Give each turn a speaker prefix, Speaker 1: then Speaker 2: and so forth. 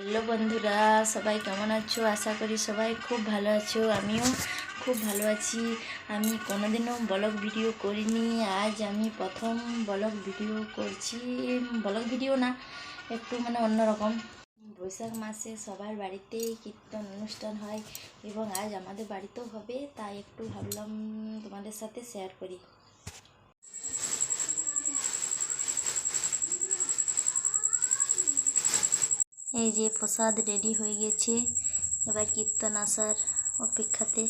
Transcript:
Speaker 1: Hello বন্ধুরা, সবাই কেমন আছো? আশা করি সবাই খুব ভালো আছো। আমিও খুব ভালো আছি। আমি কোনোদিনও ব্লগ ভিডিও করিনি, আজ আমি প্রথম ব্লগ ভিডিও করছি। ব্লগ ভিডিও না, একটু অন্যরকম। বৈশাখ মাসে সবার বাড়িতেই কীর্তন অনুষ্ঠান হয় এবং আজ আমাদের বাড়িতেও হবে, তাই একটু ভাবলাম তোমাদের সাথে শেয়ার করি। এই যে প্রসাদ রেডি হয়ে গেছে, এবার কীর্তন আসার অপেক্ষাতে।